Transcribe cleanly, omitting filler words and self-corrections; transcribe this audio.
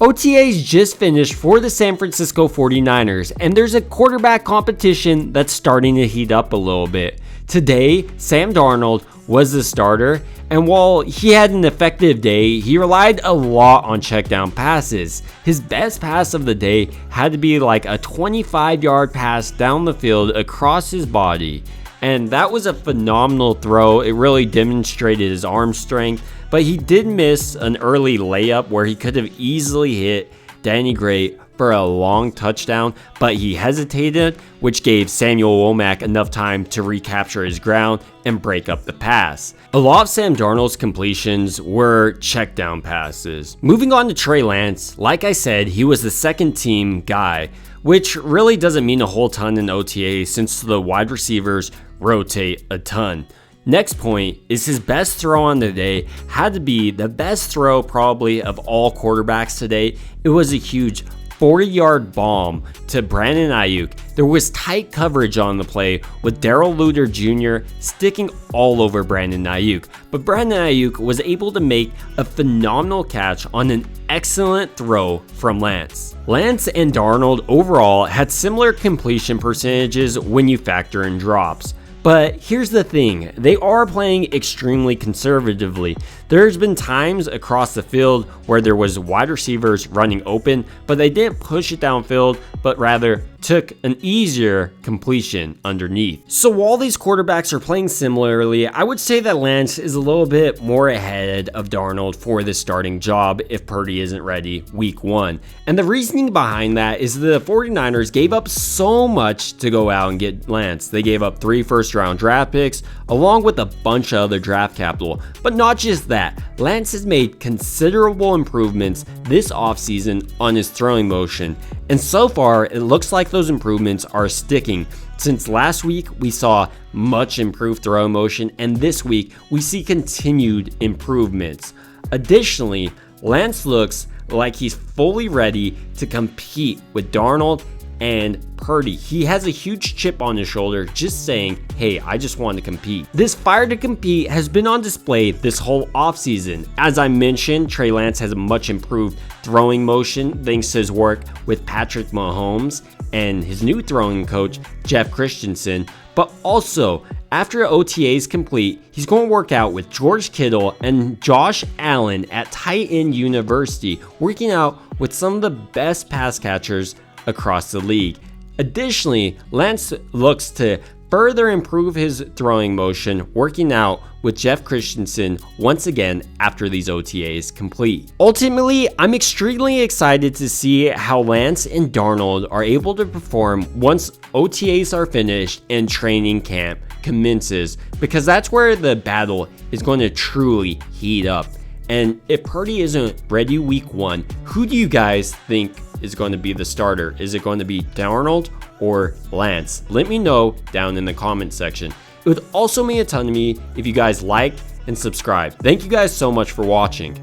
OTAs just finished for the San Francisco 49ers, and there's a quarterback competition that's starting to heat up a little bit. Today, Sam Darnold was the starter, and while he had an effective day, he relied a lot on checkdown passes. His best pass of the day had to be like a 25-yard pass down the field across his body. And that was a phenomenal throw. It really demonstrated his arm strength, but he did miss an early layup where he could have easily hit Danny Gray for a long touchdown, but he hesitated, which gave Samuel Womack enough time to recapture his ground and break up the pass. A lot of Sam Darnold's completions were check down passes. Moving on to Trey Lance, like I said, he was the second team guy, which really doesn't mean a whole ton in OTA since the wide receivers rotate a ton. Next point is his best throw on the day had to be the best throw probably of all quarterbacks today. It was a huge 40-yard bomb to Brandon Ayuk. There was tight coverage on the play with Darrell Luter Jr. sticking all over Brandon Ayuk, but Brandon Ayuk was able to make a phenomenal catch on an excellent throw from Lance. Lance and Darnold overall had similar completion percentages when you factor in drops. But here's the thing, they are playing extremely conservatively. There's been times across the field where there was wide receivers running open, but they didn't push it downfield, but rather took an easier completion underneath. So while these quarterbacks are playing similarly, I would say that Lance is a little bit more ahead of Darnold for the starting job if Purdy isn't ready week 1. And the reasoning behind that is the 49ers gave up so much to go out and get Lance. They gave up 3 first-round draft picks along with a bunch of other draft capital. But not just that, Lance has made considerable improvements this offseason on his throwing motion. And so far, it looks like those improvements are sticking. Since last week, we saw much improved throw motion, and this week, we see continued improvements. Additionally, Lance looks like he's fully ready to compete with Darnold and Purdy. He has a huge chip on his shoulder just saying, hey, I just want to compete. This fire to compete has been on display this whole offseason. As I mentioned, Trey Lance has a much improved throwing motion thanks to his work with Patrick Mahomes and his new throwing coach, Jeff Christensen. But also, after OTAs complete, he's going to work out with George Kittle and Josh Allen at Tight End University, working out with some of the best pass catchers across the league. Additionally, Lance looks to further improve his throwing motion, working out with Jeff Christensen once again after these OTAs complete. Ultimately, I'm extremely excited to see how Lance and Darnold are able to perform once OTAs are finished and training camp commences, because that's where the battle is going to truly heat up. And if Purdy isn't ready week 1, who do you guys think is going to be the starter? Is it going to be Darnold or Lance? Let me know down in the comment section. It would also mean a ton to me if you guys like and subscribe. Thank you guys so much for watching.